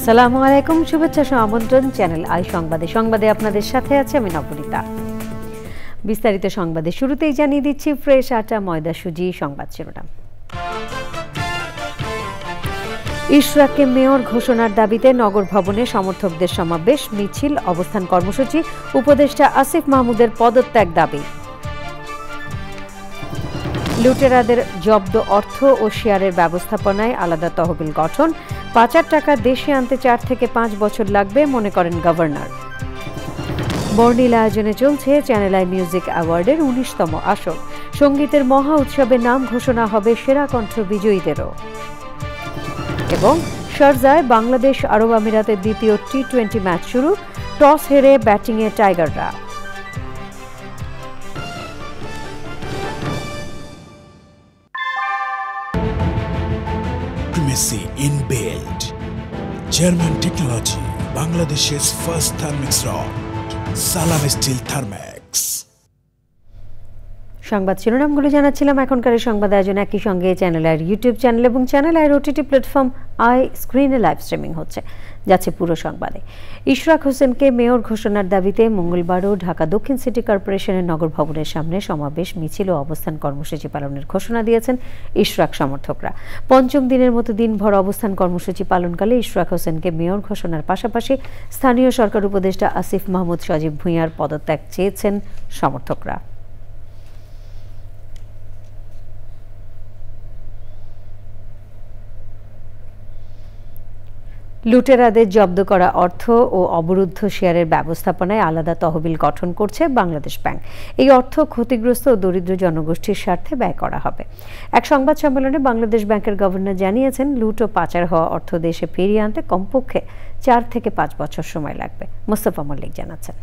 আসসালামু আলাইকুম, শুভেচ্ছা ও আমন্ত্রণ চ্যানেল আই সংবাদে আপনাদের সাথে আছে আমি নবনীতা। বিস্তারিত সংবাদে শুরুতেই জানিয়ে দিচ্ছি ফ্রেশ আটা ময়দা সুজি সংবাদ শিরোনাম। ইশরাককে মেয়র ঘোষণার দাবিতে নগর ভবনে সমর্থকদের সমাবেশ, মিছিল, অবস্থান কর্মসূচি, উপদেষ্টা আসিফ মাহমুদের পদত্যাগ দাবি। লুটেরাদের জব্দ অর্থ ও শেয়ারের ব্যবস্থাপনায় আলাদা তহবিল গঠন, পাচার টাকা দেশে আনতে 4 থেকে 5 বছর লাগবে মনে করেন গভর্নর। বর্ণিল আয়োজনে চলছে চ্যানেল আই মিউজিক অ্যাওয়ার্ডের 19তম আসর। সঙ্গীতের মহা উৎসবে নাম ঘোষণা হবে সেরা কণ্ঠ বিজয়ীদেরও। এবং শারজায় বাংলাদেশ আরব আমিরাতের দ্বিতীয় টি-20 ম্যাচ শুরু, টস হেরে ব্যাটিংয়ে টাইগাররা। Primacy inbuilt. German technology, Bangladesh's first thermix rod, Salam Steel Thermax. সংবাদ শিরোনামগুলো জানাচ্ছিলাম। এখনকার সংবাদ আয়োজন একই সঙ্গে চ্যানেল আইয়ের ইউটিউব চ্যানেল এবং চ্যানেল আইয়ের ওটিটি প্ল্যাটফর্ম আই স্ক্রিনে লাইভ স্ট্রিমিং হচ্ছে, যাচ্ছে পুরো সংবাদে। ইশরাক হোসেনকে মেয়র ঘোষণার দাবিতে মঙ্গলবারও ঢাকা দক্ষিণ সিটি কর্পোরেশনের নগর ভবনের সামনে সমাবেশ, মিছিল ও অবস্থান কর্মসূচি পালনের ঘোষণা দিয়েছেন ইশরাক সমর্থকরা। পঞ্চম দিনের মতো দিনভর অবস্থান কর্মসূচি পালনকালে ইশরাক হোসেনকে মেয়র ঘোষণার পাশাপাশি স্থানীয় সরকার উপদেষ্টা আসিফ মাহমুদ সজীব ভূঁইয়ার পদত্যাগ চেয়েছেন সমর্থকরা। লুটেরাদের জব্দ করা অর্থ ও অবরুদ্ধ শেয়ারের ব্যবস্থাপনায় আলাদা তহবিল গঠন করছে বাংলাদেশ ব্যাংক। এই অর্থ ক্ষতিগ্রস্ত ও দরিদ্র জনগোষ্ঠীর স্বার্থে ব্যয় করা হবে। এক সংবাদ সম্মেলনে বাংলাদেশ ব্যাংকের গভর্নর জানিয়েছেন, লুট ও পাচার হওয়া অর্থ দেশে ফিরিয়ে আনতে কমপক্ষে 4 থেকে 5 বছর সময় লাগবে। মোস্তফা মল্লিক জানাচ্ছেন।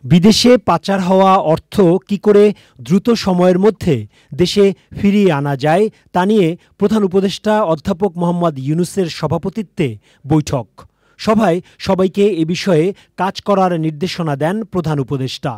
বিদেশে পাচার হওয়া অর্থ কি করে দ্রুত সময়ের মধ্যে দেশে ফিরিয়ে আনা যায় তা নিয়ে প্রধান উপদেষ্টা অধ্যাপক মোহাম্মদ ইউনূসের সভাপতিত্বে বৈঠক। সভায় সবাইকে এ বিষয়ে কাজ করার নির্দেশনা দেন প্রধান উপদেষ্টা।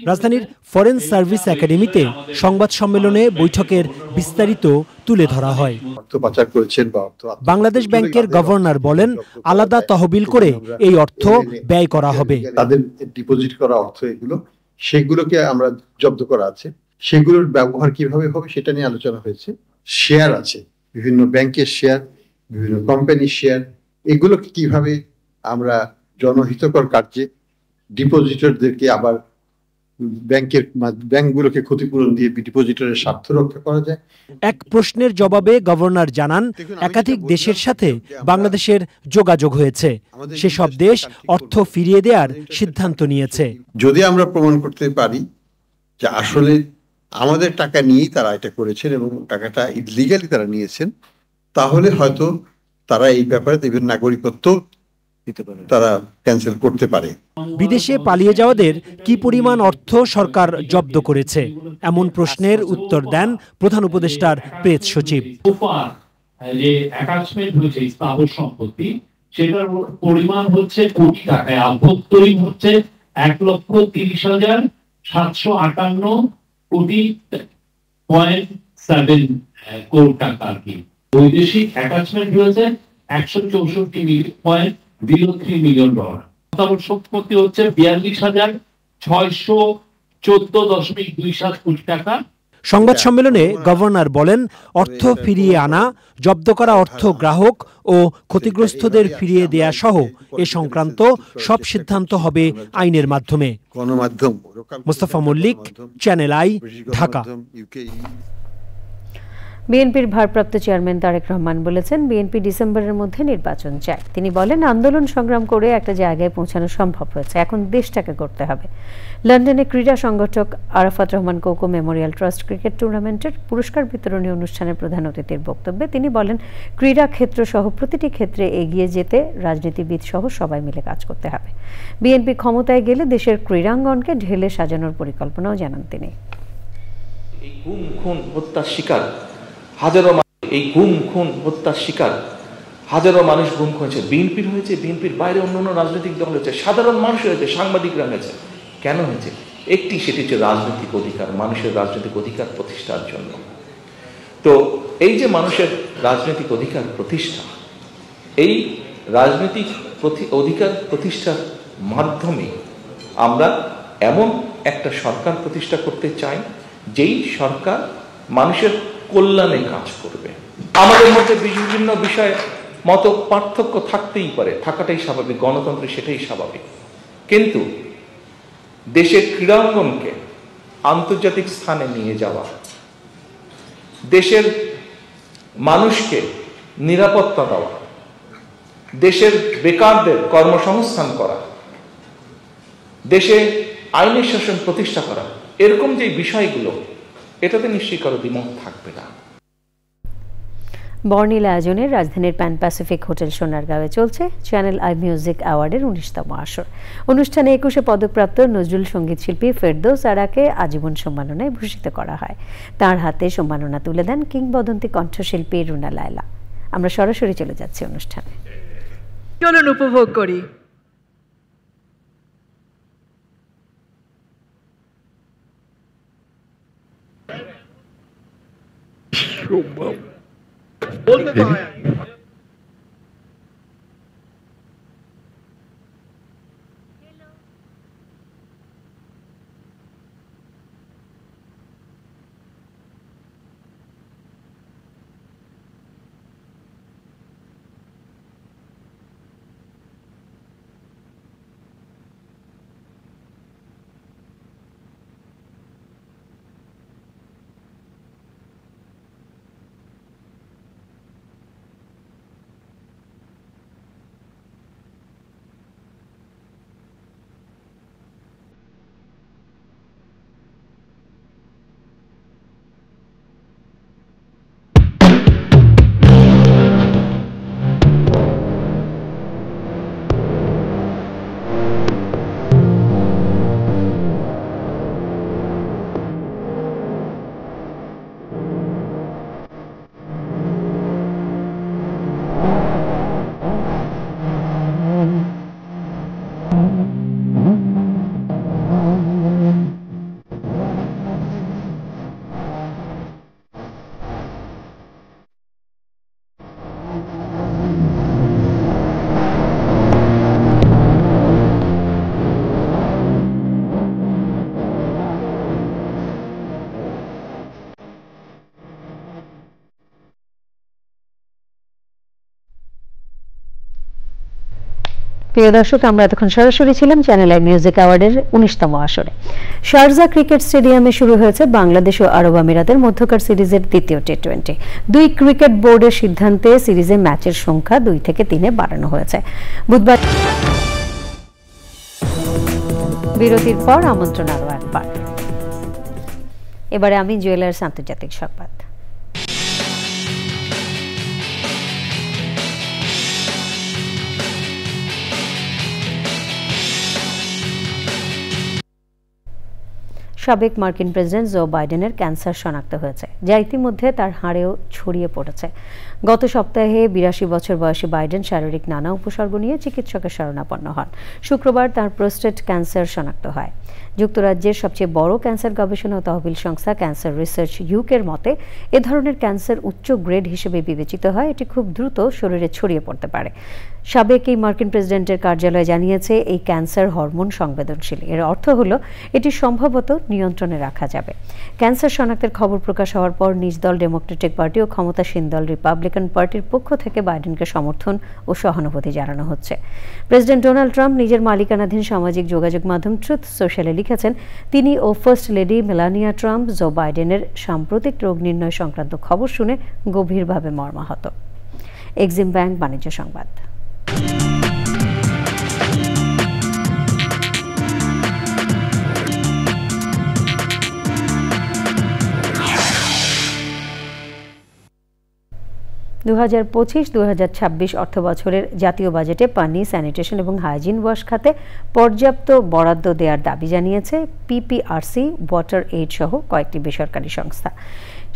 রাজধানীর ফরেন সার্ভিস একাডেমিতে সংবাদ সম্মেলনে বৈঠকের বিস্তারিত তুলে ধরা হয়। বাংলাদেশ ব্যাংকের গভর্নর বলেন, আলাদা তহবিল করে এই অর্থ ব্যয় করা হবে। তাদের ডিপোজিট করা অর্থ সেগুলোকে আমরা জব্দ করা আছে, সেগুলোর ব্যবহার কিভাবে হবে সেটা নিয়ে আলোচনা হয়েছে। শেয়ার আছে, বিভিন্ন ব্যাংকের শেয়ার, বিভিন্ন কোম্পানির শেয়ার, এগুলোকে কিভাবে আমরা জনহিতকর কার্যে ডিপোজিটরদেরকে আবার ব্যাংকগুলোকে ক্ষতিপূরণ দিয়ে ডিপোজিটরের স্বার্থ রক্ষা করা যায়। এক প্রশ্নের জবাবে গভর্নর জানান, একাধিক দেশের সাথে বাংলাদেশের যোগাযোগ হয়েছে, সেসব দেশ অর্থ ফিরিয়ে দেওয়ার সিদ্ধান্ত নিয়েছে। যদি আমরা প্রমাণ করতে পারি যে আসলে আমাদের টাকা নিয়েই তারা এটা করেছেন এবং টাকাটা ইলিগালি তারা নিয়েছেন, তাহলে হয়তো তারা এই ব্যাপারে বিভিন্ন নাগরিকত্ব তারা ক্যান্সেল করতে পারে। বিদেশে পালিয়ে যাওয়াদের কি পরিমাণ অর্থ সরকার জব্দ করেছে, এমন প্রশ্নের উত্তর দেন প্রধান উপদেষ্টার প্রেস সচিব। যে অ্যাটাচমেন্ট হয়েছে স্থাবর সম্পত্তি, সেটার পরিমাণ হচ্ছে কোটি টাকায়, আভ্যন্তরীণ হচ্ছে 1,30,758.7 কোটি টাকা আর কি। বৈদেশিক অ্যাটাচমেন্ট হয়েছে $164.03 মিলিয়ন। স্থাবর সম্পত্তি হচ্ছে 42,614.27 কোটি টাকা। সংবাদ সম্মেলনে গভর্নর বলেন, অর্থ ফিরিয়ে আনা, জব্দ করা অর্থ গ্রাহক ও ক্ষতিগ্রস্তদের ফিরিয়ে দেয়া সহ এ সংক্রান্ত সব সিদ্ধান্ত হবে আইনের মাধ্যমে। Mostafa Mallik, channel I, Dhaka. বিএনপির ভারপ্রাপ্ত চেয়ারম্যান তারেক রহমান বলেছেন, বিএনপি ডিসেম্বরের মধ্যে নির্বাচন চায়। তিনি বলেন, আন্দোলন সংগ্রাম করে একটা জায়গায় পৌঁছানো সম্ভব হয়েছে, এখন দেশটাকে করতে হবে। লন্ডনে ক্রীড়া সংগঠক Arafat Rahman cocoa Memorial trust cricket টুর্নামেন্টের পুরস্কার বিতরণী অনুষ্ঠানে প্রধান অতিথির বক্তব্যে তিনি বলেন, ক্রীড়া ক্ষেত্র সহ প্রতিটি ক্ষেত্রে এগিয়ে যেতে রাজনীতিবিদ সহ সবাই মিলে কাজ করতে হবে। বিএনপি ক্ষমতায় গেলে দেশের ক্রীড়াঙ্গনকে ঢেলে সাজানোর পরিকল্পনাও জানান তিনি। এই গুম খুন হত্যার শিকার হাজারো মানুষ গুম হয়েছে, বিএনপির হয়েছে, বিএনপির বাইরে অন্যান্য রাজনৈতিক দল হয়েছে, সাধারণ মানুষ হয়েছে, সাংবাদিকরা হয়েছে। কেন হয়েছে? সেটি হচ্ছে রাজনৈতিক অধিকার, মানুষের রাজনৈতিক অধিকার প্রতিষ্ঠার জন্য। তো তো এই যে মানুষের রাজনৈতিক অধিকার প্রতিষ্ঠা, এই রাজনৈতিক অধিকার প্রতিষ্ঠার মাধ্যমে আমরা এমন একটা সরকার প্রতিষ্ঠা করতে চাই যেই সরকার মানুষের কল্যাণে কাজ করবে। আমাদের মধ্যে বিভিন্ন বিষয়ে মত পার্থক্য থাকতেই পারে, থাকাটাই স্বাভাবিক, গণতন্ত্রে সেটাই স্বাভাবিক। কিন্তু দেশের ক্রীড়াঙ্গনকে আন্তর্জাতিক স্থানে নিয়ে যাওয়া, দেশের মানুষকে নিরাপত্তা দেওয়া, দেশের বেকারদের কর্মসংস্থান করা, দেশে আইনের শাসন প্রতিষ্ঠা করা, এরকম যে বিষয়গুলো, এটাতে নিশ্চয়ই কারো দ্বিমত থাকবে না। বর্ণিল আয়োজনের রাজধানীর প্যান প্যাসিফিক হোটেল সোনারগাঁওয়ে চলছে চ্যানেল আই মিউজিক অ্যাওয়ার্ডের 19তম আসর। অনুষ্ঠানে 21 পদকপ্রাপ্ত নজরুল সঙ্গীত শিল্পী ফেরদৌস আরাকে আজীবন সম্মাননায় ভূষিত করা হয়। তার হাতে সম্মাননা তুলে দেন কিংবদন্তি কণ্ঠশিল্পী রুনা লায়লা। আমরা সরাসরি চলে যাচ্ছি অনুষ্ঠানে। চলুন উপভোগ করি। বলতে তো হয়। প্রিয় দর্শক, আমরা এতক্ষণ সরাসরি ছিলাম চ্যানেল আই মিউজিক অ্যাওয়ার্ডের 19তম আসরে। শারজা ক্রিকেট স্টেডিয়ামে শুরু হয়েছে বাংলাদেশ ও আরব আমিরাতের মধ্যকার সিরিজের দ্বিতীয় টি-20। 2 ক্রিকেট বোর্ডের সিদ্ধান্তে সিরিজে ম্যাচের সংখ্যা 2 থেকে 3-এ বাড়ানো হয়েছে। বুধবার বিরতির পর আমন্ত্রণ আরও একবার। এবারে আমি জুয়েলার্স আন্তর্জাতিক সংবাদ। সাবেক মার্কিন প্রেসিডেন্ট জো বাইডেনের ক্যান্সার শনাক্ত হয়েছে, যা ইতিমধ্যে তার হাড়েও ছড়িয়ে পড়েছে। গত সপ্তাহে 82 বছর বয়সী বাইডেন শারীরিক নানা উপসর্গ নিয়ে চিকিৎসকের শরণাপন্ন হন। শুক্রবার তার প্রোস্টেট ক্যান্সার শনাক্ত হয়। যুক্তরাজ্যের সবচেয়ে বড় ক্যান্সার গবেষণা ও তহবিল সংস্থা ক্যান্সার রিসার্চ ইউকের মতে, এ ধরনের ক্যান্সার উচ্চ গ্রেড হিসেবে বিবেচিত হয়। এটি খুব দ্রুত শরীরে ছড়িয়ে পড়তে পারে। সাবেক এই মার্কিন প্রেসিডেন্টের কার্যালয় জানিয়েছে, এই ক্যান্সার হরমোন সংবেদনশীল। এর অর্থ হলো এটি সম্ভবত নিয়ন্ত্রণে রাখা যাবে। ক্যান্সার শনাক্তের খবর প্রকাশ হওয়ার পর নিজ দল ডেমোক্রেটিক পার্টি ও ক্ষমতাসীন দল রিপাবলিকান পার্টির পক্ষ থেকে বাইডেনকে সমর্থন ও সহানুভূতি জানানো হচ্ছে। প্রেসিডেন্ট ডোনাল্ড ট্রাম্প নিজের মালিকানাধীন সামাজিক যোগাযোগ মাধ্যম ট্রুথ সোশ্যালে লিখেছেন, তিনি ও first lady Melania Trump Joe বাইডেনের সাম্প্রতিক রোগ নির্ণয় সংক্রান্ত খবর শুনে গভীরভাবে মর্মাহত। এক্সিম ব্যাংক বাণিজ্য সংবাদ। দু 2025-2026 অর্থবছরের জাতীয় বাজেটে পানি, স্যানিটেশন এবং হাইজিন ওয়াশ খাতে পর্যাপ্ত বরাদ্দ দেওয়ার দাবি জানিয়েছে পিপিআরসি, ওয়াটার এইড সহ কয়েকটি বেসরকারি সংস্থা।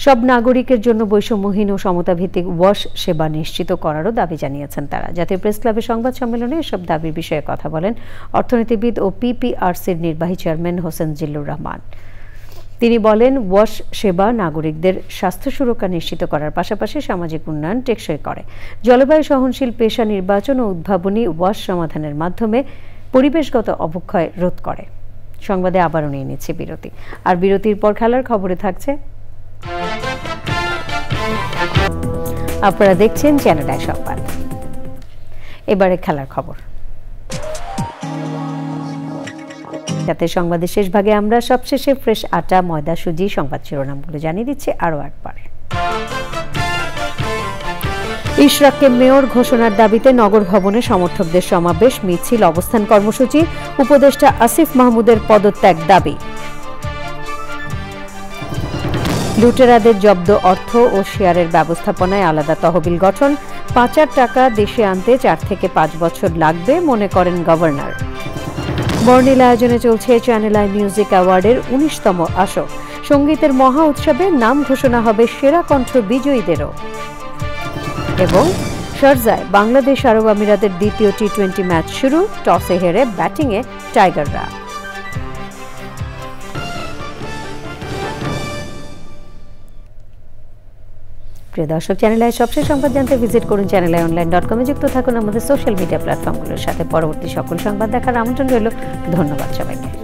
সব নাগরিকের জন্য বৈষম্যহীন ও সমতাভিত্তিক ওয়াশ সেবা নিশ্চিত করারও দাবি জানিয়েছেন তারা। জাতীয় প্রেস ক্লাবের সংবাদ সম্মেলনে এসব দাবির বিষয়ে কথা বলেন অর্থনীতিবিদ ও পিপিআরসির নির্বাহী চেয়ারম্যান হোসেন জিল্লুর রহমান। তিনি বলেন, ওয়াশ সেবা নাগরিকদের স্বাস্থ্য সুরক্ষা নিশ্চিত করার পাশাপাশি সামাজিক উন্নয়ন টেকসই করে। জলবায়ু সহনশীল পেশা নির্বাচন ও উদ্ভাবনী ওয়াশ সমাধানের মাধ্যমে পরিবেশগত অবক্ষয় রোধ করে। সংবাদে আবারও নিয়ে নিচ্ছে বিরতি, আর বিরতির পর খেলার খবরে থাকছে। আপনারা দেখছেন চ্যানেল আই সংবাদ। এবারে খেলার খবর। জাতীয় সংবাদের শেষ ভাগে আমরা সবশেষে ফ্রেশ আটা, ময়দা, সুজি সংবাদ শিরোনামগুলো জানিয়ে দিচ্ছি আরও একবার। ইশরাককে মেয়র ঘোষণার দাবিতে নগর ভবনে সমর্থকদের সমাবেশ, মিছিল, অবস্থান কর্মসূচি। উপদেষ্টা আসিফ মাহমুদের পদত্যাগ দাবি। লুটেরাদের জব্দ অর্থ ও শেয়ারের ব্যবস্থাপনায় আলাদা তহবিল গঠন। পাচার টাকা দেশে আনতে 4 থেকে 5 বছর লাগবে মনে করেন গভর্নর। বর্ণিল আয়োজনে চলছে চ্যানেল আই মিউজিক অ্যাওয়ার্ডের 19তম আসর। সঙ্গীতের মহা উৎসবে নাম ঘোষণা হবে সেরা কণ্ঠ বিজয়ীদেরও। এবং শারজায় বাংলাদেশ আরব আমিরাতের দ্বিতীয় টি-20 ম্যাচ শুরু। টসে হেরে ব্যাটিংয়ে টাইগাররা। প্রিয় দর্শক, চ্যানেল আই সবশেষ সংবাদ জানতে ভিজিট করুন channelionline.com এ। যুক্ত থাকুন আমাদের সোশ্যাল মিডিয়া প্ল্যাটফর্মগুলোর সাথে। পরবর্তী সকল সংবাদ দেখার আমন্ত্রণ রইল। ধন্যবাদ সবাইকে।